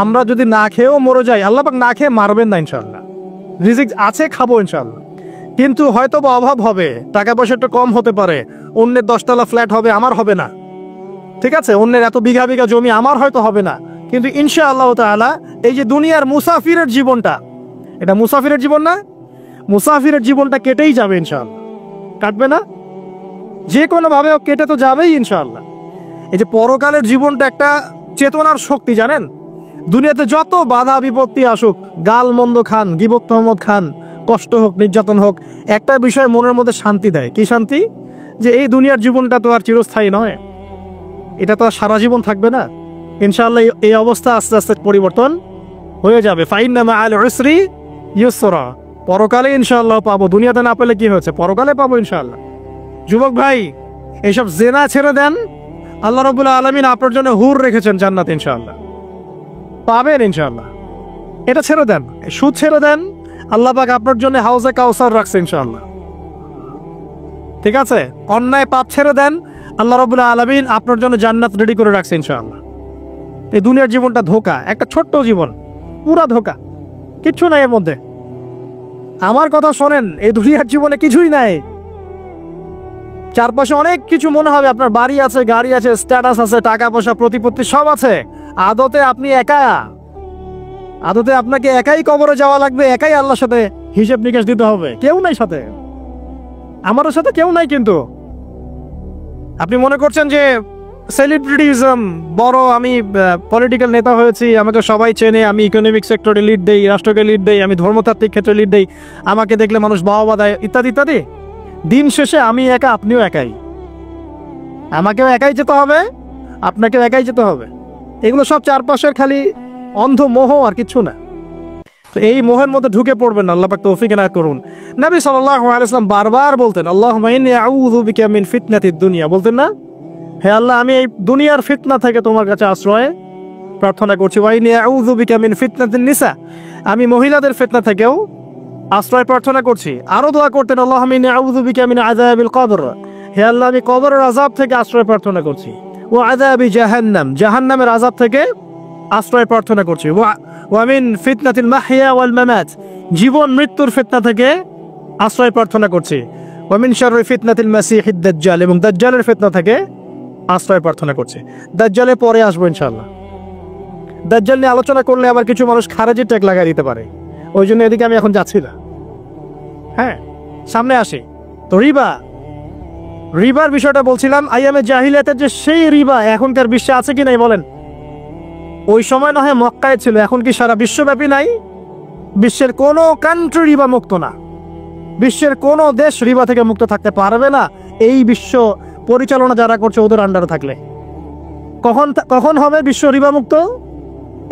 আমরা যদি না খেয়েও মরে যাই, আল্লাহ পাক না খেয়ে মারবেন না ইনশাআল্লাহ। রিজিক আছে, খাবো ইনশাআল্লাহ। কিন্তু হয়তো বা অভাব হবে, টাকা পয়সা একটু কম হতে পারে, অন্যের 10 তলা ফ্ল্যাট হবে, আমার হবে না, ঠিক আছে, অন্যের এত বিঘা বিঘা জমি আমার হয়তো হবে না, কিন্তু ইনশাআল্লাহ তাআলা এই যে দুনিয়ার মুসাফিরের জীবনটা, এটা মুসাফিরের জীবন না? মুসাফিরের জীবনটা কেটেই যাবে ইনশাআল্লাহ। কাটবে না? যে কোনো ভাবে কেটে তো যাবেই ইনশাআল্লাহ। এই যে পরকালের জীবনটা একটা চেতনার শক্তি, জানেন? দুনিয়াতে যত বাধা বিপত্তি আসুক, গাল মন্দ খান, গীবত তহমত খান, কষ্ট হোক, নির্যাতন হোক, একটা বিষয় মনের মধ্যে শান্তি দেয়। কি শান্তি? যে এই দুনিয়ার জীবনটা তো আর চিরস্থায়ী নয়, এটা তো আর সারা জীবন থাকবে না। ইনশাআল্লাহ এই অবস্থা আস্তে আস্তে পরিবর্তন হয়ে যাবে। ফাইন্না মাআল উসরি ইউসরা, পরকালে ইনশাআল্লাহ পাবো। দুনিয়াতে না পেলে কি হয়েছে, পরকালে পাবো ইনশাআল্লাহ। যুবক ভাই, এইসব জেনা ছেড়ে দেন, আল্লাহ রাব্বুল আলামিন আপনার জন্য হুর রেখেছেন জান্নাত, ইনশাআল্লাহ পাবেন ইনশাআল্লাহ। এটা ছেড়ে দেন, সুদ ছেড়ে দেন, আল্লাহ পাক আপনার জন্য হাউজে কাউসার রাখছে ইনশাআল্লাহ, ঠিক আছে? অন্যায় পাপ ছেড়ে দেন, আল্লাহ রাব্বুল আলামিন আপনার জন্য জান্নাত রেডি করে রাখছে ইনশাআল্লাহ। এই দুনিয়ার জীবনটা ধোঁকা, একটা ছোট্ট জীবন, পুরা ধোঁকা, কিচ্ছু নাই এর মধ্যে। আমার কথা শোনেন, এই দুনিয়ার জীবনে কিছুই নাই। চারপাশে অনেক কিছু মনে হবে, আপনার বাড়ি আছে, গাড়ি আছে, স্ট্যাটাস আছে, টাকা পয়সা, প্রতিপত্তি সব আছে। আদতে আপনি একা, আদতে আপনাকে একাই কবরে যাওয়া লাগবে, একাই আল্লাহর সাথে হিসেব নিকেশ দিতে হবে। কেউ নাই সাথে, আমাদের সাথে কেউ নাই। কিন্তু আপনি মনে করছেন যে সেলিব্রিটিজম বড়, আমি পলিটিক্যাল নেতা হয়েছি, আমাকে সবাই চেনে, আমি ইকোনমিক সেক্টরে লিড দেই, রাষ্ট্রকে লিড দেই, আমি ধর্মতাত্ত্বিক ক্ষেত্রে লিড দেই, আমাকে দেখলে মানুষ বাহবা দেয়, ইত্যাদি ইত্যাদি। দিন শেষে আমি একা, আপনিও একাই, আমাকেও একাই যেতে হবে, আপনাকেও একাই যেতে হবে। এগুলো সব চারপাশের খালি অন্ধ মোহ, আর কিছু না। তো এই মোহের মধ্যে ঢুকে পড়বেন না, আল্লাহ পাক তৌফিক এনায়েত করুন। নবী সাল্লাল্লাহু আলাইহি ওয়াসাল্লাম বারবার বলতেন, আল্লাহুম্মা ইন্নী আউযু বিকা মিন ফিতনাতিদ দুনিয়া, বলতেন না? হে আল্লাহ, আমি এই দুনিয়ার ফিতনা থেকে তোমার কাছে আশ্রয় প্রার্থনা করছি। ওয়া ইন্নী আউযু বিকা মিন ফিতনাতিন নিসা, আমি মহিলাদের ফিতনা থেকেও আশ্রয় প্রার্থনা করছি। আরো দোয়া করতেন, আল্লাহুম্মা ইন্নী আউযু বিকা মিন আযাবিল কবর, হে আল্লাহ, আমি কবরের আযাব থেকে আশ্রয় প্রার্থনা করছি। ওয়া আযাবি জাহান্নাম, জাহান্নামের আযাব থেকে আশ্রয় প্রার্থনা করছি। ওয়া মিন ফিতনাতিল মাহইয়া ওয়াল মামাত, জীবন মৃত্যুর ফিতনা থেকে আশ্রয় প্রার্থনা করছি। ওয়া মিন শাররি ফিতনাতিল মাসিহিদ দাজ্জাল, এবং দাজ্জালের ফিতনা থেকে আশ্রয় প্রার্থনা করছি। দাজ্জালের পরে আসবো ইনশাআল্লাহ। দাজ্জাল নিয়ে আলোচনা করলে আবার কিছু মানুষ খারেজি ট্যাগ লাগাই দিতে পারে, ওই জন্য এদিকে আমি এখন যাচ্ছি না। হ্যাঁ, সামনে আসি। তো রিবার বিষয়টা বলছিলাম। আইয়ামে জাহিলিয়াতের যে সেই রিবা এখনকার বিশ্বে আছে কি নাই বলেন? ওই সময় না হয় মক্কায় ছিল, এখন কি সারা বিশ্বব্যাপী নাই? বিশ্বের কোনো কান্ট্রি রিবা মুক্ত না, বিশ্বের কোনো দেশ রিবা থেকে মুক্ত থাকতে পারবে না, এই বিশ্ব পরিচালনা যারা করছে ওদের আন্ডারে থাকলে। কখন হবে বিশ্ব রিবা মুক্ত?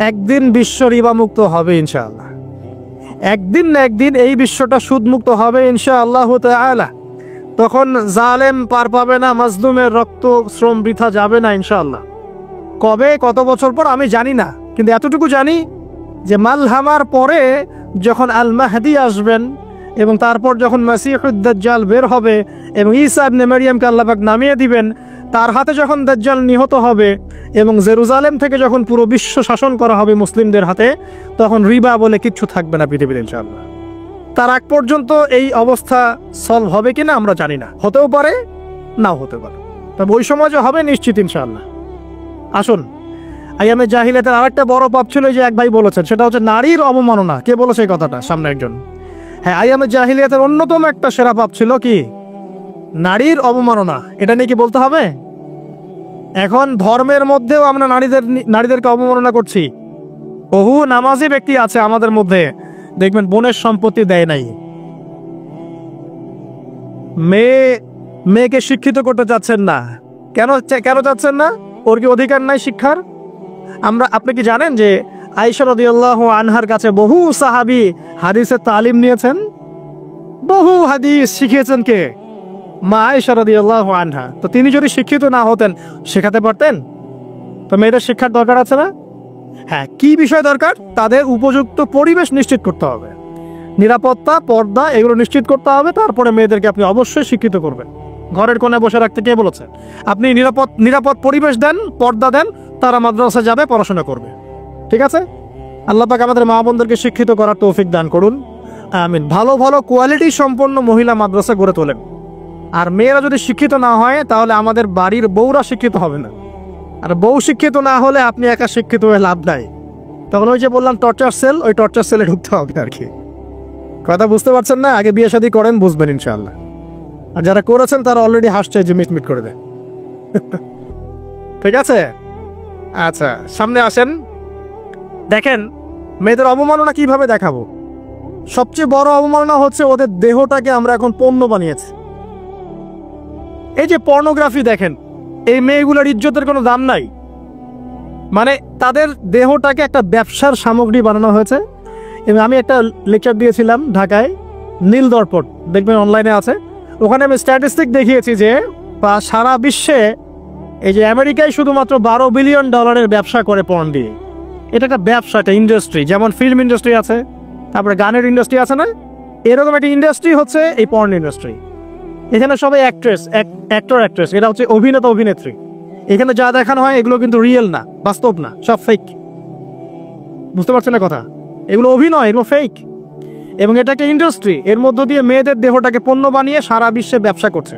একদিন বিশ্ব রিবা মুক্ত হবে ইনশাআল্লাহ। একদিন না একদিন এই বিশ্বটা সুদমুক্ত হবে ইনশাআল্লাহু তাআলা। তখন জালেম পার পাবে না, মাজলুমের রক্ত শ্রম বৃথা যাবে না ইনশাআল্লাহ। কবে, কত বছর পর আমি জানি না, কিন্তু এতটুকু জানি যে মালহামার পরে যখন আল মাহদি আসবেন, এবং তারপর যখন মাসিহুদ দাজ্জাল বের হবে, এবং ঈসা ইবনে মারইয়ামকে আল্লাহ পাক নামিয়ে দিবেন, তার হাতে যখন দাজ্জাল নিহত হবে, এবং জেরুজালেম থেকে যখন পুরো বিশ্ব শাসন করা হবে মুসলিমদের হাতে, তখন রিবা বলে কিচ্ছু থাকবে না পৃথিবীতে ইনশাআল্লাহ। তার আগ পর্যন্ত এই অবস্থা সলভ হবে কিনা আমরা জানি না, হতেও পারে নাও হতে পারে, তবে ওই সময় যে হবে নিশ্চিত ইনশাআল্লাহ। আসুন, আইয়ামে জাহিলিয়াতের আরেকটা বড় পাপ ছিল, যে এক ভাই বলেছেন, সেটা হচ্ছে নারীর অবমাননা। কে বলেছে এই কথাটা? সামনে একজন। হ্যাঁ, আইয়ামে জাহিলিয়াতের অন্যতম একটা সেরা পাপ ছিল কি? নারীর অবমাননা। এটা নিয়ে কি বলতে হবে? এখন ধর্মের মধ্যেও আমরা নারীদেরকে অবমাননা করছি। বহু নামাজি ব্যক্তি আছে আমাদের মধ্যে, দেখবেন বোনের সম্পত্তি দেয় নাই, মেয়েকে শিক্ষিত করতে চাচ্ছেন না। কেন চাচ্ছেন না? ওর কি অধিকার নাই শিক্ষার? আপনি কি জানেন যে আয়েশা রাদিয়াল্লাহু আনহার কাছে বহু সাহাবী হাদিসের তালিম নিয়েছেন, বহু হাদিস শিখিয়েছেন কে? মা আয়েশা রাদিয়াল্লাহু আনহা। তো তিনি যদি শিক্ষিত না হতেন, শেখাতে পারতেন? তো মেয়েদের শিক্ষার দরকার আছে না? হ্যাঁ, কি বিষয় দরকার? তাদের উপযুক্ত পরিবেশ নিশ্চিত করতে হবে, নিরাপত্তা, পর্দা, এগুলো নিশ্চিত করতে হবে। তারপরে মেয়েদেরকে আপনি অবশ্যই শিক্ষিত করবেন। ঘরের কোণে বসে রাখতে কে বলেছে? আপনি নিরাপদ পরিবেশ দেন, পর্দা দেন, তারা মাদ্রাসা যাবে, পড়াশোনা করবে। ঠিক আছে? আল্লাহ পাক আমাদের মা বোনদেরকে শিক্ষিত করার তৌফিক দান করুন, আমিন। ভালো ভালো কোয়ালিটি সম্পন্ন মহিলা মাদ্রাসা গড়ে তোলেন। আর মেয়েরা যদি শিক্ষিত না হয় তাহলে আমাদের বাড়ির বউরা শিক্ষিত হবে না। আর বউ শিক্ষিত না হলে আপনি একা শিক্ষিত হয়ে লাভ নাই। তখন ওই যে বললাম টর্চার সেল, ওই টর্চার সেলে ঢুকতে হবে আর কি। কথা বুঝতে পারছেন না? আগে বিয়ে শাদী করেন, বুঝবেন ইনশাআল্লাহ। আর যারা করেছেন তারা অলরেডি হাসছে যে মিট করে দেয়। ঠিক আছে? আচ্ছা, সামনে আসেন। দেখেন মেয়েদের অবমাননা কিভাবে দেখাবো। সবচেয়ে বড় অবমাননা হচ্ছে ওদের দেহটাকে আমরা এখন পণ্য বানিয়েছি। এই যে পর্নোগ্রাফি দেখেন, এই মেয়েগুলোর ইজ্জতের কোনো দাম নাই। মানে তাদের দেহটাকে একটা ব্যবসার সামগ্রী বানানো হয়েছে। এবং আমি একটা লেকচার দিয়েছিলাম ঢাকায়, নীল দর্পণ, দেখবেন অনলাইনে আছে। ওখানে আমি স্ট্যাটিস্টিক দেখিয়েছি যে সারা বিশ্বে এই যে আমেরিকায় শুধুমাত্র $12 বিলিয়ন ব্যবসা করে পর্ন দিয়ে। এটা একটা ব্যবসা, একটা ইন্ডাস্ট্রি। যেমন ফিল্ম ইন্ডাস্ট্রি আছে, তারপরে গানের ইন্ডাস্ট্রি আছে না, এরকম একটা ইন্ডাস্ট্রি হচ্ছে এই পর্ন ইন্ডাস্ট্রি। এখানে সবাই অ্যাক্টর অ্যাক্ট্রেস, এটা হচ্ছে অভিনেতা অভিনেত্রী। এখানে যা দেখানো হয় এগুলো কিন্তু রিয়েল না, বাস্তব না, সব ফেক। বুঝতে পারছেন না কথা? এগুলো অভিনয়, এগুলো ফেক। এবং এটা একটা ইন্ডাস্ট্রি, এর মধ্য দিয়ে মেয়েদের দেহটাকে পণ্য বানিয়ে সারা বিশ্বে ব্যবসা করছে।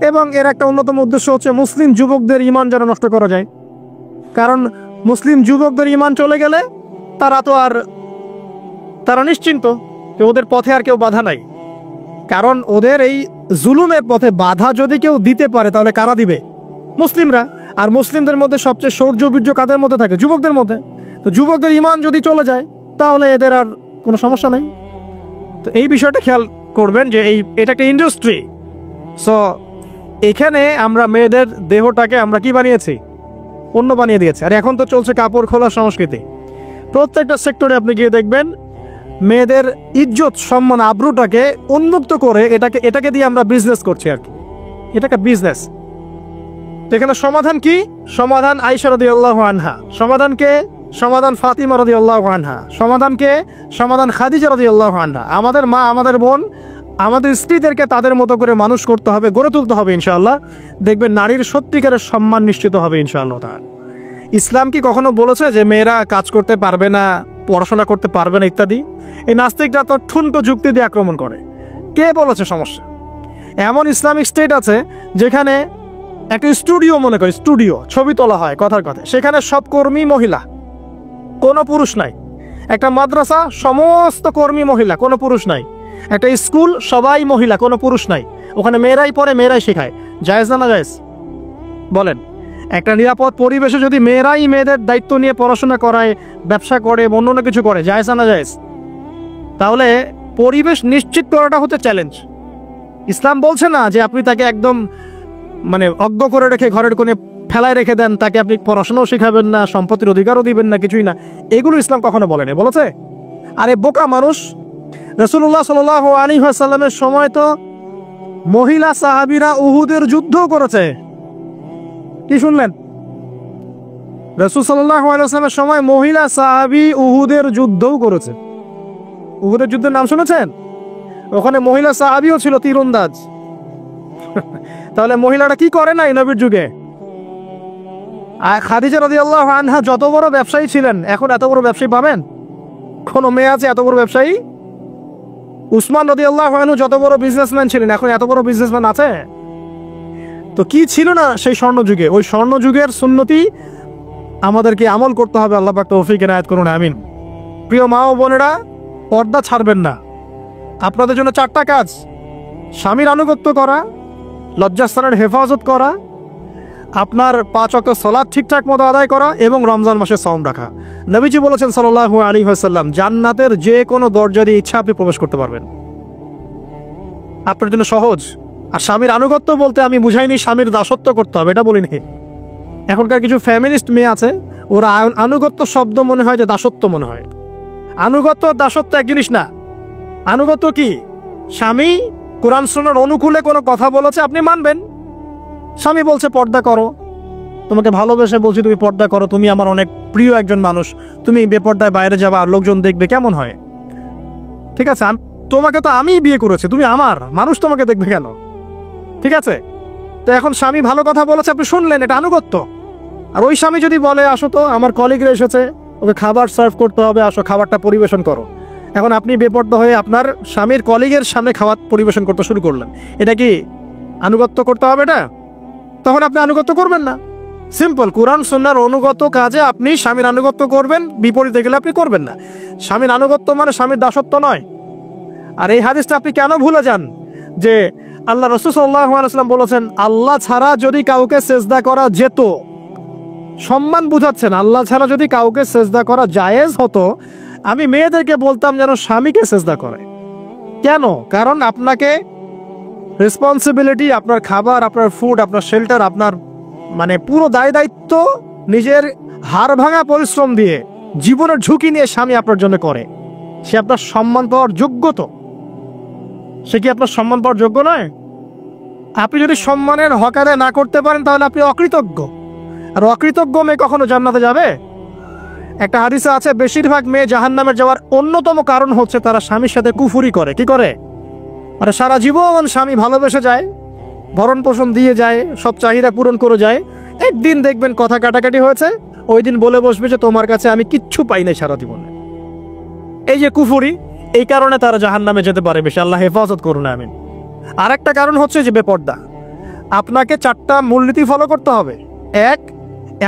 এবং এর একটা অন্যতম উদ্দেশ্য হচ্ছে মুসলিম যুবকদের ঈমান যেন নষ্ট করা যায়। কারণ মুসলিম যুবকদের ঈমান চলে গেলে তারা নিশ্চিন্ত যে ওদের পথে আর কেউ বাধা নাই। কারণ ওদের এই জুলুমের পথে বাধা যদি কেউ দিতে পারে তাহলে কারা দিবে? মুসলিমরা। আর মুসলিমদের মধ্যে সবচেয়ে শৌর্য বীর্য কাদের মধ্যে থাকে? যুবকদের মধ্যে। তো যুবকদের ঈমান যদি চলে যায় তাহলে এদের আর কোনো সমস্যা নেই। তো এই বিষয়টা খেয়াল করবেন যে এটা একটা ইন্ডাস্ট্রি। সো এখানে আমরা মেয়েদের দেহটাকে আমরা কি বানিয়েছি? পণ্য বানিয়ে দিয়েছি। আর এখন তো চলছে কাপড় খোলা সংস্কৃতি। প্রত্যেকটা সেক্টরে আপনি গিয়ে দেখবেন মেয়েদের ইজ্জত, সম্মান, আব্রুটাকে উন্মুক্ত করে এটাকে দিয়ে আমরা বিজনেস করছি আর কি। এটা একটা বিজনেস। এখানে সমাধান কি? সমাধান আয়েশা রাদিয়াল্লাহু আনহা। সমাধান ফাতিমা রাদিয়াল্লাহু আনহা। সমাধান খাদিজা রাদিয়াল্লাহু আনহা। আমাদের মা, আমাদের বোন, আমাদের স্ত্রীদেরকে তাদের মতো করে মানুষ করতে হবে, গড়ে তুলতে হবে ইনশাআল্লাহ। দেখবেন নারীর সত্যিকারের সম্মান নিশ্চিত হবে ইনশাআল্লাহ তাআলা। ইসলাম কি কখনো বলেছে যে মেয়েরা কাজ করতে পারবে না, পড়াশোনা করতে পারবে না ইত্যাদি? এই নাস্তিকরা তো ঠুনকো যুক্তি দিয়ে আক্রমণ করে। কে বলেছে সমস্যা? এমন ইসলামিক স্টেট আছে যেখানে একটা স্টুডিও, মনে করি স্টুডিও, ছবি তোলা হয় কথার কথা, সেখানে সব কর্মী মহিলা, কোনো পুরুষ নাই। একটা মাদ্রাসা, সমস্ত কর্মী মহিলা, কোনো পুরুষ নাই। একটা স্কুল, সবাই মহিলা, কোনো পুরুষ নাই। ওখানে মেয়েরাই পড়ে, মেয়েরাই শেখায়। জায়েজ না জায়েজ বলেন? একটা নিরাপদ পরিবেশে যদি মেয়েরাই মেয়েদের দায়িত্ব নিয়ে পড়াশোনা করায়, ব্যবসা করে, অন্য কিছু করে, জায়েজ না জায়েজ? তাহলে পরিবেশ নিশ্চিত করাটা হচ্ছে চ্যালেঞ্জ। ইসলাম বলছে না যে আপনি তাকে একদম অজ্ঞ করে রেখে ঘরের কোণে ফেলায় রেখে দেন, তাকে আপনি পড়াশোনাও শেখাবেন না, সম্পত্তির অধিকারও দিবেন না, কিছুই না। এগুলো ইসলাম কখনো বলেনি। বলেছে? আরে বোকা মানুষ, রাসূলুল্লাহ সাল্লাল্লাহু আলাইহি ওয়াসাল্লামের সময় তো মহিলা সাহাবীরা উহুদের যুদ্ধ করেছে। কি শুনলেন? রাসূল সাল্লাল্লাহু আলাইহি ওয়াসাল্লামের সময় মহিলা সাহাবী উহুদের যুদ্ধও করেছে। উহুদের যুদ্ধের নাম শুনেছেন? ওখানে মহিলা সাহাবীও ছিল তীরন্দাজ। তাহলে মহিলারা কি করে নাই নবীর যুগে? আর খাদিজা রাদিয়াল্লাহু আনহা যত বড় ব্যবসায়ী ছিলেন, এখন এত বড় ব্যবসায়ী পাবেন? কোন মেয়ে আছে এত বড় ব্যবসায়ী? উসমান রাদিয়াল্লাহু আনহু যত বড় বিজনেসম্যান ছিলেন, এখন এত বড় বিজনেসম্যান আছে? তো কি ছিল না সেই স্বর্ণযুগে? ওই স্বর্ণযুগের সুন্নতি আমাদেরকে আমল করতে হবে। আল্লাহ পাক তৌফিক এনায়েত করুন, আমিন। প্রিয় মা ও বোনেরা, পর্দা ছাড়বেন না। আপনাদের জন্য 4টা কাজ: স্বামীর আনুগত্য করা, লজ্জাস্থানের হেফাজত করা, আপনার 5 ওয়াক্ত সালাত ঠিকঠাক মতো আদায় করা এবং রমজান মাসে সাওম রাখা। নবীজি বলেছেন সাল্লাল্লাহু আলাইহি ওয়াসাল্লাম, জান্নাতের যে কোনো দরজা দিয়ে ইচ্ছা আপনি প্রবেশ করতে পারবেন। আপনার জন্য সহজ। আর স্বামীর আনুগত্য বলতে আমি বুঝাইনি স্বামীর দাসত্ব করতে হবে, এটা বলিনি। এখনকার কিছু ফ্যামিলিস্ট মেয়ে আছে, ওরা আনুগত্য শব্দ মনে হয় যে দাসত্ব মনে হয়। আনুগত্য আর দাসত্ব এক জিনিস না। আনুগত্য কি? স্বামী কোরআন সুন্নাহর অনুকূলে কোনো কথা বলেছে, আপনি মানবেন। স্বামী বলছে পর্দা করো, তোমাকে ভালোবেসে বলছি তুমি পর্দা করো, তুমি আমার অনেক প্রিয় একজন মানুষ, তুমি বেপর্দায় বাইরে যাবা আর লোকজন দেখবে, কেমন হয়? ঠিক আছে, তোমাকে তো আমি বিয়ে করেছি, তুমি আমার, মানুষ তোমাকে দেখবে কেন? ঠিক আছে? তো এখন স্বামী ভালো কথা বলেছে, আপনি শুনলেন, এটা আনুগত্য। আর ওই স্বামী যদি বলে আসো তো আমার কলিগরা এসেছে, ওকে খাবার সার্ভ করতে হবে, আসো খাবারটা পরিবেশন করো, এখন আপনি বেপরোয়া হয়ে আপনার স্বামীর কলিগের সামনে খাবার পরিবেশন করতে শুরু করলেন, এটা কি আনুগত্য করতে হবে? এটা তখন আপনি আনুগত্য করবেন না। সিম্পল, কোরআন সুন্নাহর অনুগত কাজে আপনি স্বামীর আনুগত্য করবেন, বিপরীতে গেলে আপনি করবেন না। স্বামীর আনুগত্য মানে স্বামীর দাসত্ব নয়। আর এই হাদিসটা আপনি কেন ভুলে যান যে আল্লাহ রাসূল সাল্লাল্লাহু আলাইহি ওয়াসাল্লাম বলেছেন আল্লাহ ছাড়া যদি কাউকে সেজদা করা যেত, সম্মান বুঝাচ্ছেন, আল্লাহ ছাড়া যদি কাউকে সেজদা করা জায়েজ হতো, আমি মেয়েদেরকে বলতাম যেন স্বামীকে সেজদা করে। কেন? কারণ আপনাকে রেসপন্সিবিলিটি, আপনার খাবার, আপনার ফুড, আপনার শেল্টার, আপনার মানে পুরো দায় দায়িত্ব নিজের হাড় ভাঙা পরিশ্রম দিয়ে, জীবনের ঝুঁকি নিয়ে স্বামী আপনার জন্য করে। সে আপনার সম্মান পাওয়ার যোগ্য তো? সে কি আপনার সম্মান পাওয়ার যোগ্য নয়? আপনি যদি সম্মানের হক আদায় না করতে পারেন তাহলে আপনি অকৃতজ্ঞ। আর অকৃতজ্ঞ মেয়ে কখনো জান্নাতে যাবে? একটা হাদিসে আছে বেশিরভাগ মেয়ে জাহান্নামে যাওয়ার অন্যতম কারণ হচ্ছে তারা স্বামীর সাথে কুফুরি করে। কি করে? মানে সারা জীবন স্বামী ভালোবেসে যায়, ভরণ পোষণ দিয়ে যায়, সব চাহিদা পূরণ করে যায়, একদিন দেখবেন কথা কাটাকাটি হয়েছে, ওই দিন বলে বসবে যে তোমার কাছে আমি কিচ্ছু পাই নাই সারা জীবনে। এই যে কুফুরি, এই কারণে তারা জাহান্নামে যেতে পারে বেশি। আল্লাহ হেফাজত করুন, আমিন। আর একটা কারণ হচ্ছে যে বেপর্দা। আপনাকে 4টা মূলনীতি ফলো করতে হবে। 1,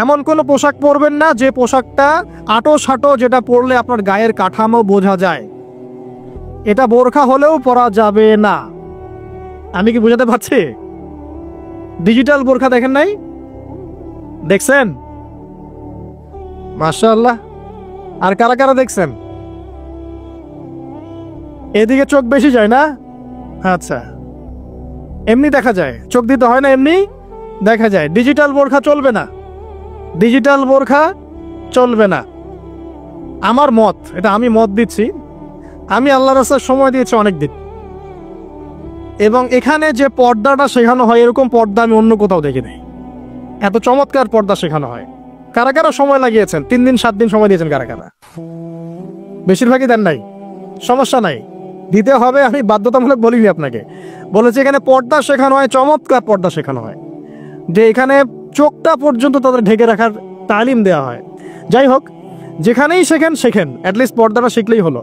এমন কোনো পোশাক পরবেন না যে পোশাকটা আটো সাটো, যেটা পরলে আপনার গায়ের কাঠামো বোঝা যায়। এটা বোরখা হলেও পরা যাবে না। আমি কি বুঝাতে পারছি? ডিজিটাল বোরখা দেখেন নাই? দেখছেন? মাশাআল্লাহ। আর কারা কারা দেখছেন? এদিকে চোখ বেশি যায় না? আচ্ছা, এমনি দেখা যায়, চোখ দিতে হয় না, এমনি দেখা যায়। ডিজিটাল বোরখা চলবে না, ডিজিটাল বোরখা চলবে না। আমার মত, এটা আমি মত দিচ্ছি, আমি আল্লাহর রাস্তায় সময় দিয়েছি অনেক দিন, এবং এখানে যে পর্দাটা শেখানো হয় এরকম পর্দা আমি অন্য কোথাও দেখি নাই। এত চমৎকার পর্দা শেখানো হয়। কারা কারা সময় লাগিয়েছেন? 3 দিন 7 দিন সময় দিয়েছেন কারা কারা? বেশিরভাগই দেন নাই, সমস্যা নাই, দিতে হবে। আমি বাধ্যতামূলক বলিনি আপনাকে, বলেছি এখানে পর্দা শেখানো হয়, চমৎকার পর্দা শেখানো হয়, যে এখানে চোখটা পর্যন্ত তাদের ঢেকে রাখার তালিম দেওয়া হয়। যাই হোক, যেখানেই শেখেন অ্যাটলিস্ট পর্দাটা শিখলেই হলো।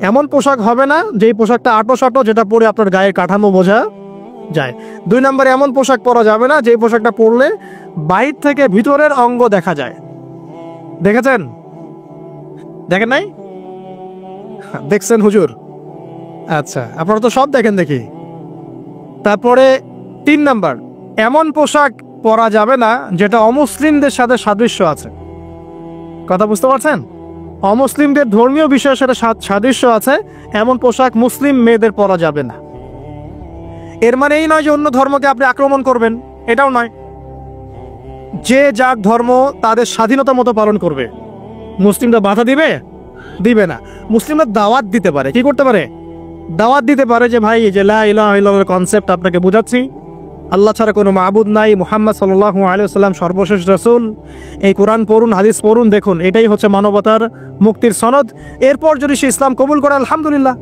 এমন পোশাক হবে না যেই পোশাকটা আটো সাটো, যেটা পরে আপনার গায়ের কাঠামো বোঝা যায়। 2 নম্বরে এমন পোশাক পরা যাবে না যেই পোশাকটা পরলে বাইর থেকে ভিতরের অঙ্গ দেখা যায়। দেখেছেন? দেখেন নাই? দেখছেন হুজুর? আচ্ছা, আপনারা তো সব দেখেন দেখি। তারপরে 3 নাম্বার, এমন পোশাক পরা যাবে না যেটা অমুসলিমদের সাথে সাদৃশ্য আছে। কথা বুঝতে পারছেন? অমুসলিমদের ধর্মীয় বিষয়ের সাথে সাদৃশ্য আছে এমন পোশাক মুসলিম মেয়েদের পরা যাবে না। এর মানে এই নয় যে অন্য ধর্মকে আপনি আক্রমণ করবেন, এটাও নয়। যে যার ধর্ম তাদের স্বাধীনতা মতো পালন করবে। মুসলিমরা বাধা দিবে? দিবে না। মুসলিমরা দাওয়াত দিতে পারে। কি করতে পারে? দাওয়াত দিতে পারে যে ভাই, যে লা ইলাহা ইল্লাল্লাহর কনসেপ্ট আপনাকে বুঝাচ্ছি, আল্লাহ ছাড়া কোনো মাবুদ নাই, মুহাম্মদ সাল্লাল্লাহু আলাইহি ওয়াসাল্লাম সর্বশেষ রাসূল, এই কোরআন পড়ুন, হাদিস পড়ুন, দেখুন এটাই হচ্ছে মানবতার মুক্তির সনদ। এরপর যদি সে ইসলাম কবুল করে আলহামদুলিল্লাহ,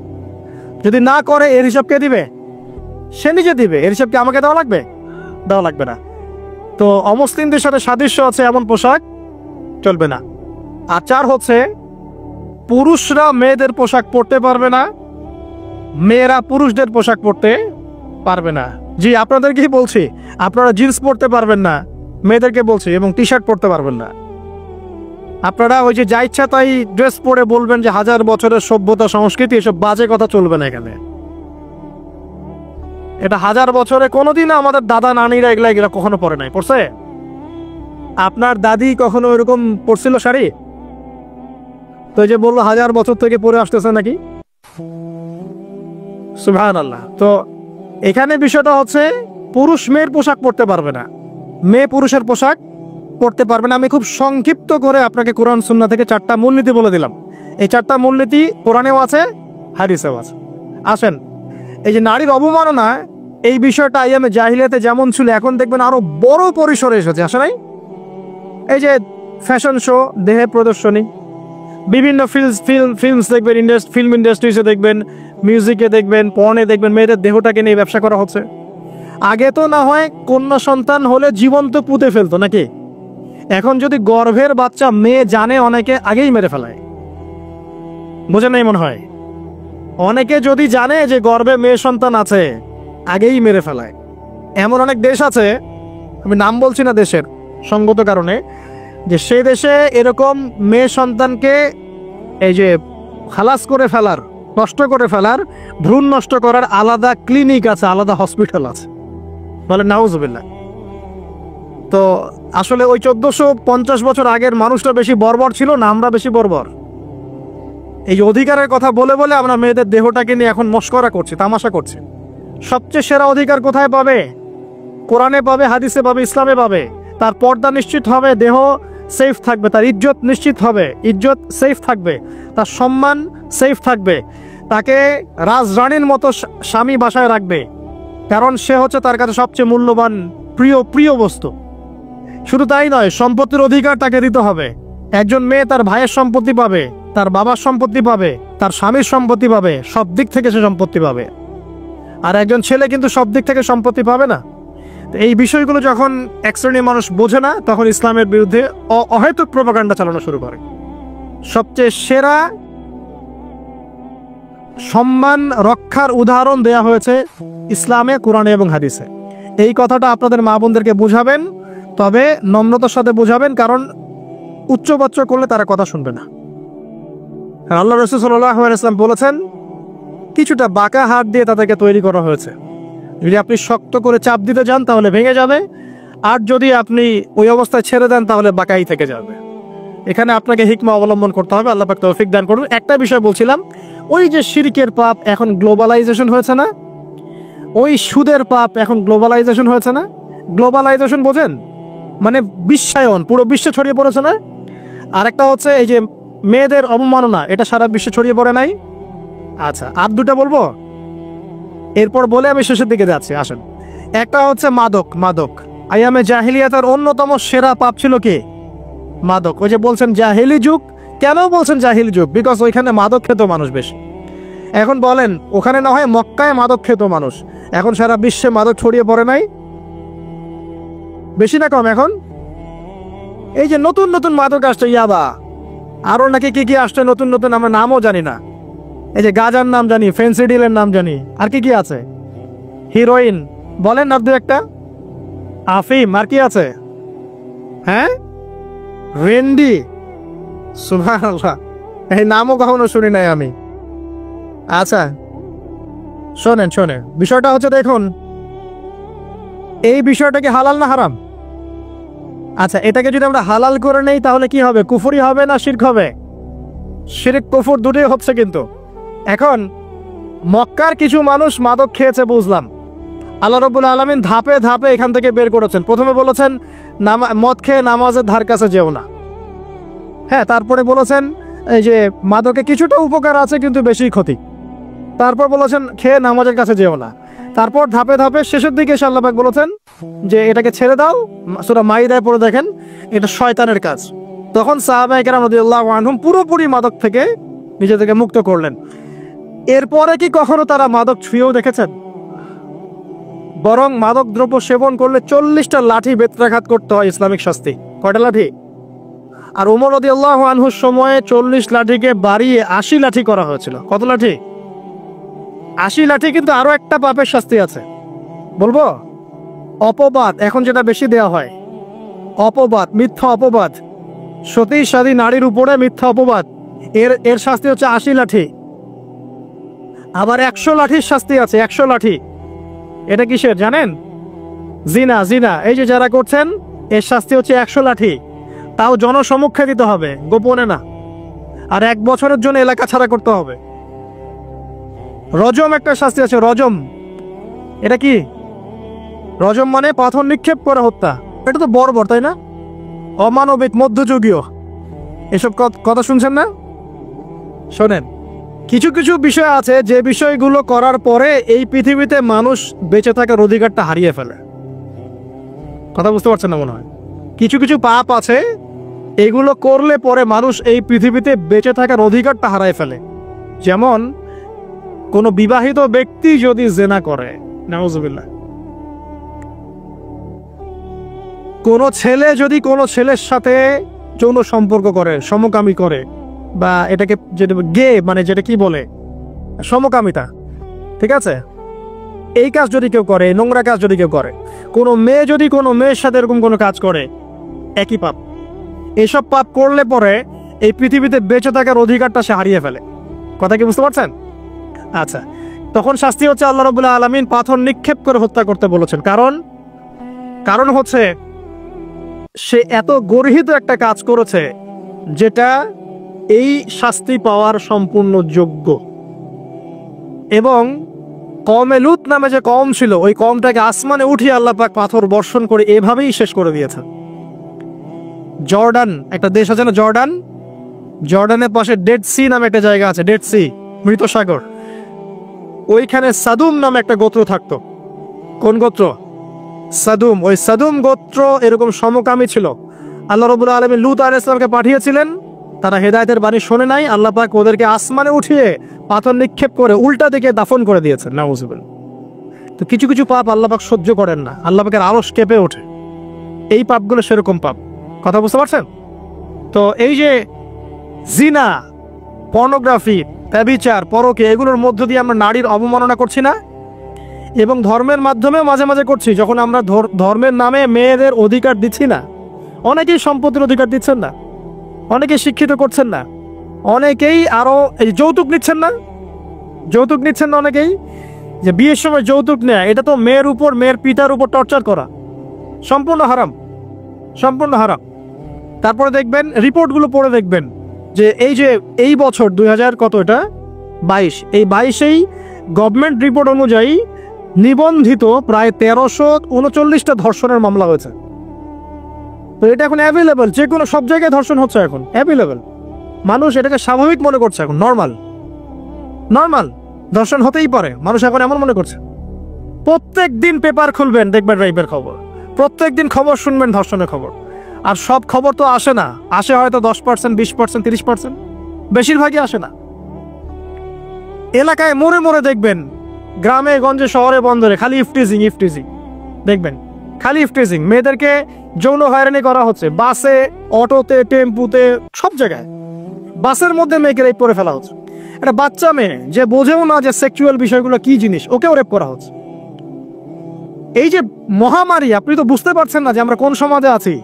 যদি না করে এর হিসাব কে দিবে? সে নিজে দিবে। এর হিসাব কি আমাকে দেওয়া লাগবে? দেওয়া লাগবে না। তো অমুসলিমদের সাথে সাদৃশ্য আছে এমন পোশাক চলবে না। আর 4 হচ্ছে, পুরুষরা মেয়েদের পোশাক পরতে পারবে না, মেয়েরা পুরুষদের পোশাক পরতে পারবে না। জি, আপনাদেরকেই বলছি, আপনারা জিন্স পরতে পারবেন না, মেয়েদেরকে বলছি, এবং টি শার্ট পরতে পারবেন না। আপনারা ওই যে যা ইচ্ছা তাই ড্রেস পরে বলবেন যে 1000 বছরের সভ্যতা সংস্কৃতি, এসব বাজে কথা চলবে না এখানে। এটা 1000 বছরে কোনোদিন আমাদের দাদা নানিরা এগুলা কখনো পরে নাই। পড়ছে? আপনার দাদি কখনো এরকম পরছিল শাড়ি? তো যে বললো 1000 বছর থেকে পরে আসতেছে নাকি? সুবহানাল্লাহ। তো এখানে বিষয়টা হচ্ছে পুরুষ মেয়ের পোশাক পরতে পারবে না, মেয়ে পুরুষের পোশাক পরতে পারবে না। আমি খুব সংক্ষিপ্ত করে আপনাকে কোরআন সুন্নাহ থেকে 4টা মূলনীতি বলে দিলাম। এই 4টা মূলনীতি কোরআনেও আছে, হাদিসেও আছে। আসেন, এই যে নারীর অবমাননা, এই বিষয়টা আইয়ামে জাহিলিয়াতে যেমন ছিল, এখন দেখবেন আরো বড় পরিসরে এসেছে। আসে নাই? এই যে ফ্যাশন শো, দেহের প্রদর্শনী, বিভিন্ন ফিল্মস দেখবেন, ফিল্ম ইন্ডাস্ট্রিজে দেখবেন, মিউজিকে দেখবেন, পর্নে দেখবেন, মেয়েদের দেহটাকে নিয়ে ব্যবসা করা হচ্ছে। আগে তো না হয় কন্যা সন্তান হলে জীবন্ত পুঁতে ফেলতো নাকি? এখন যদি গর্ভের বাচ্চা মেয়ে জানে, অনেকে আগেই মেরে ফেলায়। বোঝেন নাই মনে হয়? অনেকে যদি জানে যে গর্ভে মেয়ে সন্তান আছে, আগেই মেরে ফেলায়। এমন অনেক দেশ আছে, আমি নাম বলছি না দেশের সঙ্গত কারণে, যে সেই দেশে এরকম মেয়ে সন্তানকে এই যে খালাস করে ফেলার, নষ্ট করে ফেলার, ভ্রূণ নষ্ট করার আলাদা ক্লিনিক আছে, আলাদা হসপিটাল আছে। বলে নাউজুবিল্লাহ। তো আসলে ওই 1450 বছর আগের মানুষটা বেশি বর্বর ছিল না আমরা বেশি বর্বর? এই যে অধিকারের কথা বলে বলে আমরা মেয়েদের দেহটাকে নিয়ে এখন মস্করা করছি, তামাশা করছি। সবচেয়ে সেরা অধিকার কোথায় পাবে? কোরআনে পাবে, হাদিসে পাবে, ইসলামে পাবে। তার পর্দা নিশ্চিত হবে, দেহ সেফ থাকবে, তার ইজ্জত নিশ্চিত হবে, ইজ্জত সেফ থাকবে, তার সম্মান সেফ থাকবে, তাকে রাজরানীর মতো স্বামী বাসায় রাখবে, কারণ সে হচ্ছে তার কাছে সবচেয়ে মূল্যবান প্রিয় বস্তু। শুধু তাই নয়, সম্পত্তির অধিকার তাকে দিতে হবে। একজন মেয়ে তার ভাইয়ের সম্পত্তি পাবে, তার বাবার সম্পত্তি পাবে, তার স্বামীর সম্পত্তি পাবে, সব দিক থেকে সে সম্পত্তি পাবে। আর একজন ছেলে কিন্তু সব দিক থেকে সম্পত্তি পাবে না। এই বিষয়গুলো যখন এক শ্রেণীর মানুষ বোঝে না, তখন ইসলামের বিরুদ্ধে অহেতুক প্রোপাগান্ডা চালানো শুরু করে। সবচেয়ে সেরা সম্মান রক্ষার উদাহরণ দেয়া হয়েছে ইসলামে, কোরআনে এবং হাদিসে। এই কথাটা আপনাদের মা বোনদেরকে বুঝাবেন, তবে নম্রতার সাথে বুঝাবেন, কারণ উচ্চবাচ্য করলে তারা কথা শুনবে না। আল্লাহ রাসূল সাল্লাল্লাহু আলাইহি ওয়াসাল্লাম বলেছেন, কিছুটা বাঁকা হাত দিয়ে তাদেরকে তৈরি করা হয়েছে। যদি আপনি শক্ত করে চাপ দিতে যান তাহলে ভেঙে যাবে, আর যদি আপনি ওই অবস্থায় ছেড়ে দেন তাহলে বাঁকাই থেকে যাবে। এখানে আপনাকে হিকমা অবলম্বন করতে হবে। আল্লাহ পাক তৌফিক দান করুন। একটা বিষয় বলছিলাম, ওই যে শিরকের পাপ এখন গ্লোবালাইজেশন হয়েছে না, ওই সুদের পাপ এখন গ্লোবালাইজেশন হয়েছে না। গ্লোবালাইজেশন বোঝেন? মানে বিশ্বায়ন, পুরো বিশ্বে ছড়িয়ে পড়েছে না। আরেকটা হচ্ছে এই যে মেয়েদের অবমাননা, এটা সারা বিশ্বে ছড়িয়ে পড়ে নাই? আচ্ছা, আর দুটা বলবো, এরপর বলে আমি শেষের দিকে যাচ্ছি। আসেন, একটা হচ্ছে মাদক। আইয়ামে জাহিলিয়াতের অন্যতম সেরা পাপ ছিল কি? মাদক। ওই যে বলছেন জাহিলি যুগ, কেন বলছেন জাহিলি যুগ? বিকজ ওইখানে মাদক খেত মানুষ বেশি। এখন বলেন, ওখানে না হয় মক্কায় মাদক খেত মানুষ, এখন সারা বিশ্বে মাদক ছড়িয়ে পড়ে নাই? বেশি না কম? এখন এই যে নতুন নতুন মাদক আসছে, ইয়াবা, আরো নাকি কি কি আসছে নতুন নতুন, আমরা নামও জানি না। এই যে গাজার নাম জানি, ফেন্সিডিলের নাম জানি, আর কি কি আছে, হিরোইন, বলেন আর দু একটা, আফিম, আর কি আছে? হ্যাঁ, রেন্ডি, সুবহানাল্লাহ, এই নামও কখনো শুনি নাই আমি। আচ্ছা শোনেন, বিষয়টা হচ্ছে, দেখুন, এই বিষয়টা কি হালাল না হারাম? আচ্ছা, এটাকে যদি আমরা হালাল করে নেই তাহলে কি হবে? কুফরি হবে না শিরক হবে? শিরক কুফর দুটোই হচ্ছে। কিন্তু এখন মক্কার কিছু মানুষ মাদক খেয়েছে বুঝলাম, আল্লাহ রাব্বুল আলামিন ধাপে ধাপে এখান থেকে বের করেছেন। প্রথমে বলেছেন মদ খেয়ে নামাজের ধার কাছে যেও না। হ্যাঁ, তারপরে বলেছেন এই যে মাদকে কিছুটা উপকার আছে কিন্তু বেশি ক্ষতি। তারপর বলেছেন খেয়ে নামাজের কাছে যেও না। তারপর ধাপে ধাপে শেষের দিকে আল্লাহ পাক বলেছেন যে এটাকে ছেড়ে দাও। সূরা মাইদায় পড়ে দেখেন, এটা শয়তানের কাজ। তখন সাহাবায়ে কেরাম রাদিয়াল্লাহু আনহুম পুরোপুরি মাদক থেকে নিজেদেরকে মুক্ত করলেন। এরপরে কি কখনো তারা মাদক ছুঁয়েও দেখেছেন? বরং মাদক দ্রব্য সেবন করলে 40টা লাঠি বেত্রাঘাত করতে হয়, ইসলামিক শাস্তি। কয়টা লাঠি? আর ওমর রাদিয়াল্লাহু আনহুর সময়ে 40 লাঠিকে বাড়িয়ে 80 লাঠি করা হয়েছিল। কত লাঠি? 80 লাঠি। কিন্তু আরো একটা পাপের শাস্তি আছে, বলবো? অপবাদ, এখন যেটা বেশি দেওয়া হয়, অপবাদ, মিথ্যা অপবাদ, সতী সাধী নারীর উপরে মিথ্যা অপবাদ, এর শাস্তি হচ্ছে 80 লাঠি। আবার 100 লাঠির শাস্তি আছে, 100 লাঠি। এটা কিসের জানেন? জিনা। এই যে যারা করছেন, এর শাস্তি হচ্ছে 100 লাঠি। তাও জনসমক্ষে দিতে হবে, গোপনে না। আর 1 বছরের জন্য এলাকা ছাড়া করতে হবে। রজম একটা শাস্তি আছে, রজম। এটা কি? রজম মানে পাথর নিক্ষেপ করে হত্যা। এটা তো বর্বর, তাই না? অমানবিক, মধ্যযুগীয়। এসব কথা শুনছেন না? শোনেন, কিছু কিছু বিষয় আছে যে বিষয়গুলো করার পরে এই পৃথিবীতে মানুষ বেঁচে থাকার অধিকারটা হারিয়ে ফেলে। কথা বুঝতে পারছেন না মনে হয়? কিছু কিছু পাপ আছে, এগুলো করলে পরে মানুষ এই পৃথিবীতে বেঁচে থাকার অধিকারটা হারায় ফেলে। যেমন কোন বিবাহিত ব্যক্তি যদি জেনা করে, নাউজুবিল্লাহ, কোনো ছেলে যদি কোনো ছেলের সাথে যৌন সম্পর্ক করে, সমকামী করে, বা এটাকে যেটা গে মানে যেটা কি বলে সমকামিতা, ঠিক আছে, এই কাজ যদি কেউ করে, নোংরা কাজ যদি কেউ করে, কোনো মেয়ে যদি কোনো মেয়ের সাথে এরকম কোনো কাজ করে, একই পাপ। এসব পাপ করলে পরে এই পৃথিবীতে বেঁচে থাকার অধিকারটা সে হারিয়ে ফেলে। কথা কি বুঝতে পারছেন? আচ্ছা, তখন শাস্তি হচ্ছে আল্লাহ রাব্বুল আলামিন পাথর নিক্ষেপ করে হত্যা করতে বলেছেন। কারণ হচ্ছে সে এত গর্হিত একটা কাজ করেছে যেটা এই শাস্তি পাওয়ার সম্পূর্ণ যোগ্য। এবং কওমে লূত নামে যে কওম ছিল, ওই কওমটাকে আসমানে উঠিয়ে আল্লাহ পাক পাথর বর্ষণ করে এভাবেই শেষ করে দিয়েছেন। জর্ডান একটা দেশ আছে না, জর্ডানের পাশে ডেড সি নামে একটা জায়গা আছে, ডেড সি, মৃত সাগর। ওইখানে সাদুম নামে একটা গোত্র থাকতো। কোন গোত্র? সাদুম। ওই সাদুম গোত্র এরকম সমকামী ছিল। আল্লাহ রাব্বুল আলামিন লূত আলাইহিস সালামকে পাঠিয়েছিলেন, তারা হেদায়েতের বাণী শোনে নাই। আল্লাহ পাক ওদেরকে আসমানে উঠিয়ে পাথর নিক্ষেপ করে উল্টা দিকে দাফন করে দিয়েছেন। নাউযুবিল্লাহ। তো কিছু কিছু পাপ আল্লাহ পাক সহ্য করেন না, আল্লাহ পাকের আরশ কেঁপে ওঠে। এই পাপগুলো সেরকম পাপ। কথা বুঝতে পারছেন? তো এই যে জিনা, পর্নোগ্রাফি, ব্যভিচার, পরকে, এগুলোর মধ্য দিয়ে আমরা নারীর অবমাননা করছি না? এবং ধর্মের মাধ্যমেও মাঝে মাঝে করছি, যখন আমরা ধর্মের নামে মেয়েদের অধিকার দিচ্ছি না। অনেকেই সম্পত্তির অধিকার দিচ্ছেন না, অনেকেই শিক্ষিত করছেন না, অনেকেই আরো এই যৌতুক নিচ্ছেন না, অনেকেই যে বিয়ের সময় যৌতুক নেয়, এটা তো মেয়ের উপর, মেয়ের পিতার উপর টর্চার করা, সম্পূর্ণ হারাম। তারপরে দেখবেন, রিপোর্টগুলো পড়ে দেখবেন যে এই বছর 2022, এই 22-এই গভর্নমেন্ট রিপোর্ট অনুযায়ী নিবন্ধিত প্রায় 1339টা ধর্ষণের মামলা হয়েছে। তো এটা এখন অ্যাভেলেবল, যে কোনো সব জায়গায় ধর্ষণ হচ্ছে, এখন অ্যাভেলেবল। মানুষ এটাকে স্বাভাবিক মনে করছে, এখন নর্মাল ধর্ষণ হতেই পারে, মানুষ এখন এমন মনে করছে। প্রত্যেক দিন পেপার খুলবেন, দেখবেন রেপের খবর, প্রত্যেক দিন খবর শুনবেন ধর্ষণের খবর। আর সব খবর তো আসে না, আসে হয়তো 10%, 20%, 30%, বেশিরভাগই আসে না। এলাকায় মোড়ে মোড়ে দেখবেন, গ্রামে গঞ্জে শহরে বন্দরে খালি ইফটিজিং দেখবেন, খালি ইফটিজিং। মেয়েদেরকে যৌন হয়রানি করা হচ্ছে, বাসে, অটোতে, টেম্পুতে, সব জায়গায়। বাসের মধ্যে মেয়েকে রেপ করে ফেলা হচ্ছে। একটা বাচ্চা মেয়ে যে বোঝেও না যে সেক্সুয়াল বিষয়গুলো কি জিনিস, ওকেও রেপ করা হচ্ছে। এই যে মহামারী, আপনি তো বুঝতে পারছেন না যে আমরা কোন সমাজে আছি।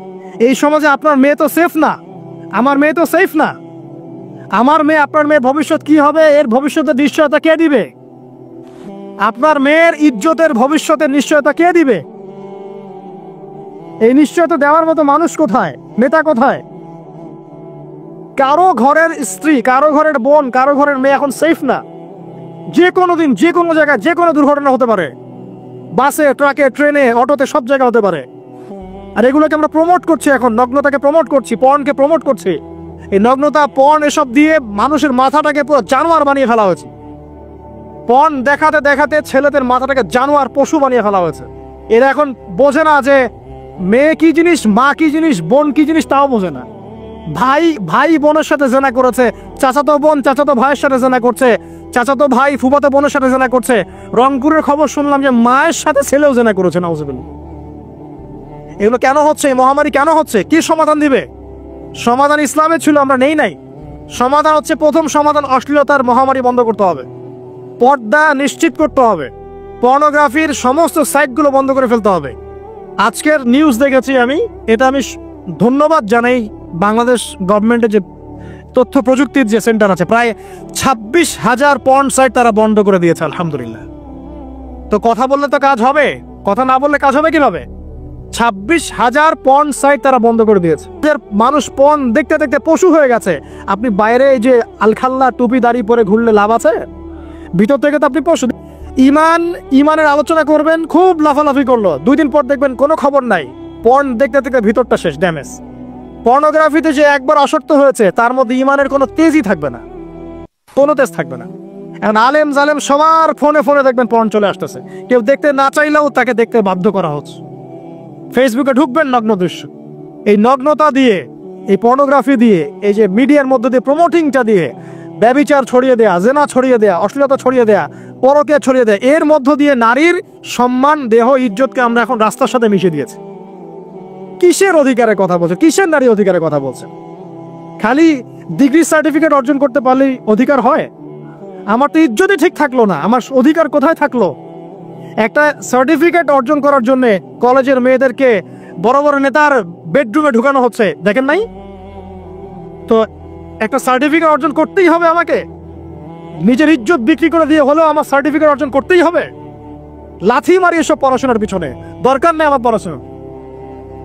এই সমাজে আপনার মেয়ে তো সেফ না, আমার মেয়ে তো সেফ না। আমার মেয়ে, আপনার মেয়ের ভবিষ্যৎ কি হবে, এর ভবিষ্যতের নিশ্চয়তা কে দিবে? আপনার মেয়ের ইজ্জতের ভবিষ্যতের নিশ্চয়তা কে দিবে? এই নিশ্চয়তা দেওয়ার মতো মানুষ কোথায়, নেতা কোথায়? কারো ঘরের স্ত্রী, কারো ঘরের বোন, কারো ঘরের মেয়ে এখন সেফ না। যে কোনো দিন, যে কোনো জায়গায়, যে কোনো দুর্ঘটনা হতে পারে। বাসে, ট্রাকে, ট্রেনে, অটোতে, সব জায়গায় হতে পারে। আর এগুলোকে আমরা প্রমোট করছি, এখন নগ্নতাকে প্রমোট করছি, পর্নকে প্রমোট করছি। এই নগ্নতা, পর্ন, এসব দিয়ে মানুষের মাথাটাকে পুরো জানোয়ার বানিয়ে ফেলা হয়েছে। পর্ন দেখাতে দেখাতে ছেলেদের মাথাটাকে জানোয়ার, পশু বানিয়ে ফেলা হয়েছে। এরা এখন বোঝে না যে মেয়ে কি জিনিস, মা কি জিনিস, বোন কি জিনিস, তাও বোঝে না। ভাই বোনের সাথে জেনা করেছে, চাচাতো বোন চাচাতো ভাইয়ের সাথে জেনা করছে, চাচাতো ভাই ফুফাতো বোনের সাথে জেনা করছে। রংপুরের খবর শুনলাম যে মায়ের সাথে ছেলেও জেনা করেছে। নাউজুবিল্লাহ। এগুলো কেন হচ্ছে? এই মহামারী কেন হচ্ছে? কি সমাধান দিবে? সমাধান ইসলামে ছিল, আমরা নেই নাই। সমাধান হচ্ছে, প্রথম সমাধান অশ্লীলতার মহামারী বন্ধ করতে হবে, পর্দা নিশ্চিত করতে হবে, পর্নোগ্রাফির সমস্ত সাইটগুলো বন্ধ করে ফেলতে হবে। আজকের নিউজ দেখেছি আমি, এটা আমি ধন্যবাদ জানাই বাংলাদেশ গভর্নমেন্টের যে তথ্য প্রযুক্তির যে সেন্টার আছে, প্রায় 26,000 পর্ন সাইট তারা বন্ধ করে দিয়েছে, আলহামদুলিল্লাহ। তো কথা বললে তো কাজ হবে, কথা না বললে কাজ হবে কিভাবে? 26,000 পর্ন সাইট তারা বন্ধ করে দিয়েছে। মানুষ পর্ন দেখতে দেখতে পশু হয়ে গেছে। আপনি বাইরে এই যে আলখাল্লা টুপি দাড়ি পরে ঘুরলে লাভ আছে? ভিতর থেকে তো আপনি পশু। ইমানের আলোচনা করবেন, খুব লাফালাফি করলো, 2 দিন পর দেখবেন কোনো খবর নাই। পর্ন দেখতে দেখতে ভিতরটা শেষ, ড্যামেজ। পর্নোগ্রাফিতে যে একবার আসক্ত হয়েছে, তার মধ্যে ইমানের কোনো তেজই থাকবে না, কোনো তেজ থাকবে না। এখন আলেম জালেম সবার ফোনে ফোনে দেখবেন পর্ন চলে আসতেছে। কেউ দেখতে না চাইলেও তাকে দেখতে বাধ্য করা হচ্ছে। ফেসবুকে ঢুকবেন, নগ্ন দৃশ্য। এই নগ্নতা দিয়ে, এই পর্নোগ্রাফি দিয়ে, এই যে মিডিয়ার মধ্যে দিয়ে প্রমোটিংটা দিয়ে ব্যভিচার ছড়িয়ে দেয়া, জেনা ছড়িয়ে দেয়া, অশ্লীলতা ছড়িয়ে দেয়া, পরকীয়া ছড়িয়ে দেয়া, এর মধ্য দিয়ে নারীর সম্মান, দেহ, ইজ্জতকে আমরা এখন রাস্তার সাথে মিশিয়ে দিয়েছি। কিসের অধিকারের কথা বলছে? কিসের নারী অধিকারের কথা বলছে? খালি ডিগ্রি সার্টিফিকেট অর্জন করতে পারলেই অধিকার হয়? আমার তো ইজ্জতই ঠিক থাকলো না, আমার অধিকার কোথায় থাকলো? একটা সার্টিফিকেট অর্জন করার জন্য কলেজের মেয়েদেরকে বড় বড় নেতার বেডরুমে ঢুকানো হচ্ছে, দেখেন নাই? তো একটা সার্টিফিকেট অর্জন করতেই হবে আমাকে, নিজের ইজ্জত বিক্রি করে দিয়ে হলেও আমার সার্টিফিকেট অর্জন করতেই হবে? লাথি মারি এসব পড়াশোনার পিছনে, দরকার নেই আমার পড়াশোনা।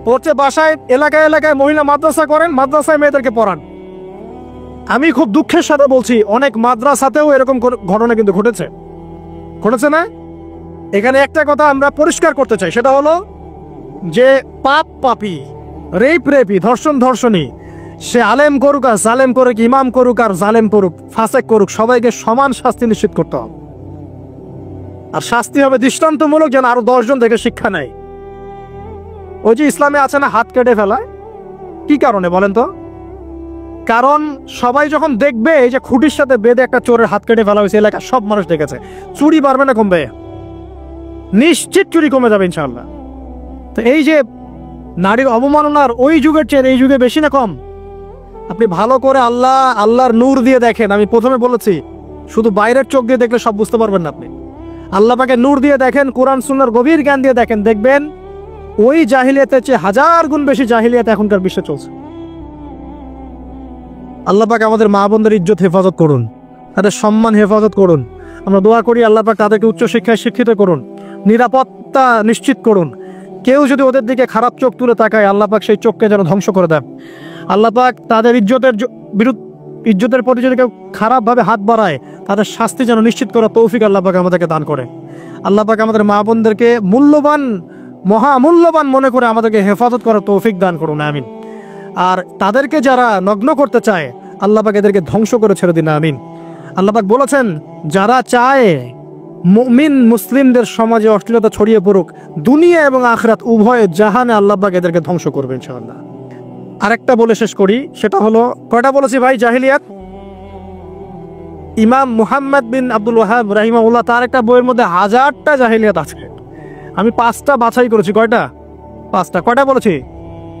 হচ্ছে বাসায় এলাকায় এলাকায় মহিলা মাদ্রাসা করেন, মাদ্রাসায় মেয়েদেরকে পড়ান। আমি খুব দুঃখের সাথে বলছি, অনেক মাদ্রাসাতেও এরকম ঘটনা কিন্তু ঘটেছে না? এখানে একটা কথা আমরা পরিষ্কার করতে চাই, সেটা হলো যে পাপ পাপী, রেপ রেপি, ধর্ষণ ধর্ষণী, সে আলেম করুক আর জালেম করুক, ইমাম করুক আর জালেম করুক, ফাসেক করুক, সবাইকে সমান শাস্তি নিশ্চিত করতে হবে। আর শাস্তি হবে দৃষ্টান্তমূলক, যেন আরো 10 জন থেকে শিক্ষা নেয়। ওই যে ইসলামে আছে না হাত কেটে ফেলা, কি কারণে বলেন তো? কারণ সবাই যখন দেখবে এই যে খুঁটির সাথে বেঁধে একটা চোরের হাত কেটে ফেলা হয়েছে, এলাকার সব মানুষ দেখেছে, চুরি বাড়বে না কমবে? নিশ্চিত চুরি কমে যাবে ইনশাআল্লাহ। তো এই যে নারীর অবমাননার ওই যুগের চেয়ে এই যুগে বেশি না কম? আপনি ভালো করে আল্লাহর নূর দিয়ে দেখেন। আমি প্রথমে বলেছি, শুধু বাইরের চোখ দিয়ে দেখলে সব বুঝতে পারবেন না আপনি। আল্লাহ পাকে নূর দিয়ে দেখেন, কোরআন সুন্নাহর গভীর জ্ঞান দিয়ে দেখেন, দেখবেন ওই জাহিলিয়াতের চেয়ে 1000 গুণ বেশি জাহিলিয়াত এখনকার বিশ্বে চলছে। আল্লাহ পাক আমাদের মা বোনদের ইজ্জত হেফাজত করুন, তাদের সম্মান হেফাজত করুন। আমরা দোয়া করি আল্লাহ পাক তাদেরকে উচ্চশিক্ষায় শিক্ষিত করুন, নিরাপত্তা নিশ্চিত করুন। কেউ যদি ওদের দিকে খারাপ চোখ তুলে তাকায়, আল্লাহ পাক সেই চোখকে যেন ধ্বংস করে দেন। আল্লাহ পাক তাদের ইজ্জতের প্রতি যদি কেউ খারাপভাবে হাত বাড়ায়, তাদের শাস্তি যেন নিশ্চিত করার তৌফিক আল্লাহ পাক আমাদেরকে দান করে। আল্লাহ পাক আমাদের মা বোনদেরকে মূল্যবান, মহামূল্যবান মনে করে আমাদেরকে হেফাজত করার তৌফিক দান করুন, আমিন। আর তাদেরকে যারা নগ্ন করতে চায়, আল্লাহ পাক এদেরকে ধ্বংস করে ছেড়ে দিন, আমিন। আল্লাহ পাক বলেছেন, যারা চায় মুমিন মুসলিমদের সমাজে অশ্লীলতা ছড়িয়ে পড়ুক, দুনিয়া এবং আখিরাত উভয় জাহানে আল্লাহ পাক এদেরকে ধ্বংস করবে ইনশাআল্লাহ। আরেকটা বলে শেষ করি, সেটা হলো, কয়টা বলেছি ভাই জাহিলিয়াত? ইমাম মুহাম্মদ বিন আব্দুল ওয়াহাব রাহিমাহুল্লাহ তার একটা বইয়ের মধ্যে 1000টা জাহিলিয়াত আছে। আমি 5টা বাছাই করেছি। কয়টা? 5টা। কয়টা বলেছি?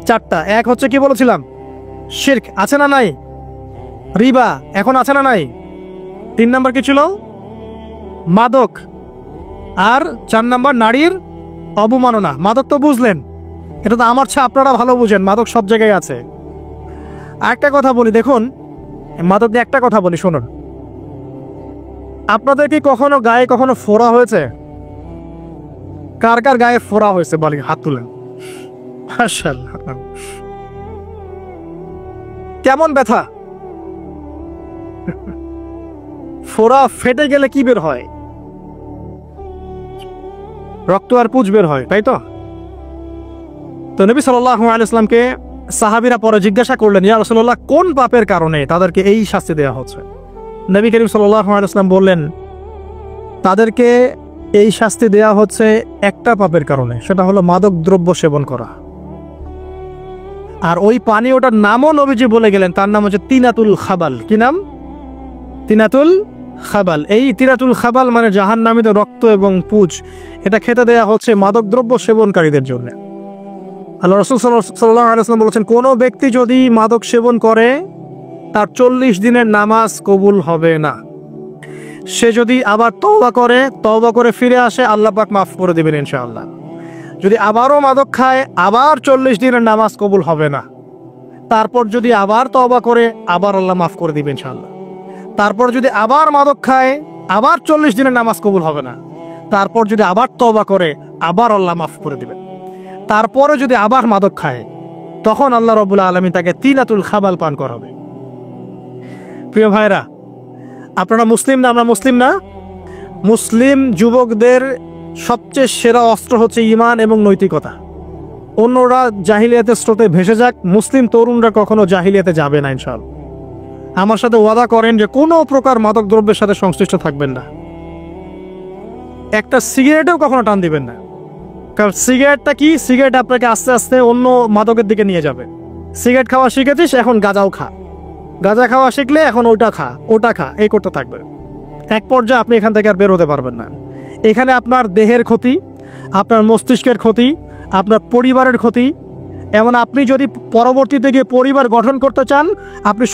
4টা। এক হচ্ছে কি বলেছিলাম? শিরক, আছে না নাই? রিবা এখন আছে না নাই? 3 নাম্বার কি ছিল? মাদক। আর 4 নাম্বার নারীর অবমাননা। মাদক তো বুঝলেন, এটা তো আমার চেয়ে আপনারা ভালো বুঝেন, মাদক সব জায়গায় আছে। আরেকটা কথা বলি, দেখুন মাদক নিয়ে একটা কথা বলি, শুনুন। আপনাদের কি কখনো গায়ে কখনো ফোড়া হয়েছে? কার কার গায়ে ফোড়া হয়েছে বলি, হাত তুলেন। মাশাআল্লাহ। কেমন ব্যথা? ফোড়া ফেটে গেলে কি বের হয়? রক্ত আর পুঁজ বের হয়, তাই তো? তো নবী সাল্লাল্লাহু আলাইহি ওয়াসাল্লামকে সাহাবীরা পরে জিজ্ঞাসা করলেন, ইয়া রাসূলুল্লাহ, কোন পাপের কারণে তাদেরকে এই শাস্তি দেওয়া হচ্ছে? নবী করিম সাল্লাল্লাহু আলাইহি ওয়াসাল্লাম বললেন, তাদেরকে এই শাস্তি দেওয়া হচ্ছে একটা পাপের কারণে, সেটা হলো মাদক দ্রব্য সেবন করা। আর ওই পানীয়টার নামও নবীজি বলে গেলেন, তার নাম হচ্ছে তিনাতুল খাবাল। কি নাম? তিনাতুল খাবাল। এই তিনাতুল খাবাল মানে জাহান্নামীদের রক্ত এবং পুঁজ, এটা খেতে দেয়া হচ্ছে মাদক দ্রব্য সেবনকারীদের জন্য। আল্লাহ রাসূল সাল্লাল্লাহু আলাইহি ওয়াসাল্লাম বলেছেন, কোনো ব্যক্তি যদি মাদক সেবন করে, তার 40 দিনের নামাজ কবুল হবে না। সে যদি আবার তওবা করে ফিরে আসে, আল্লাহ পাক মাফ করে দিবেন ইনশাআল্লাহ। যদি আবারও মাদক খায়, আবার 40 দিনের নামাজ কবুল হবে না। তারপর যদি আবার তওবা করে, আবার আল্লাহ মাফ করে দিবেন ইনশাআল্লাহ। তারপর যদি আবার মাদক খায়, আবার 40 দিনের নামাজ কবুল হবে না। তারপর যদি আবার তওবা করে, আবার আল্লাহ মাফ করে দিবেন। তারপরে যদি আবার মাদক খায়, তখন আল্লাহ রাব্বুল আলামিন তাকে তিনাতুল খাবাল পান করাবে। প্রিয় ভাইরা, আপনারা মুসলিম না? আমরা মুসলিম না? মুসলিম যুবকদের সবচেয়ে সেরা অস্ত্র হচ্ছে ঈমান এবং নৈতিকতা। অন্যরা জাহিলিয়াতের স্রোতে ভেসে যাক, মুসলিম তরুণরা কখনো জাহিলিয়াতে যাবে না ইনশাআল্লাহ। আমার সাথে ওয়াদা করেন যে কোনো প্রকার মাদক দ্রব্যের সাথে সংশ্লিষ্ট থাকবেন না। একটা সিগারেটেও কখনো টান দিবেন না। কারণ সিগারেটটা কি? সিগারেট আপনাকে আস্তে আস্তে অন্য মাদকের দিকে নিয়ে যাবে। সিগারেট খাওয়া শিখেছিস, এখন গাঁজাও খা। গাঁজা খাওয়া শিখলে এখন ওটা খা, এই করতে থাকবে। এক পর্যায়ে আপনি এখান থেকে আর বের হতে পারবেন না। এখানে আপনার দেহের ক্ষতি, আপনার মস্তিষ্কের ক্ষতি, আপনার পরিবারের ক্ষতি এবং আপনি যদি পরবর্তীতে গিয়ে পরিবার গঠন করতে চান, আপনি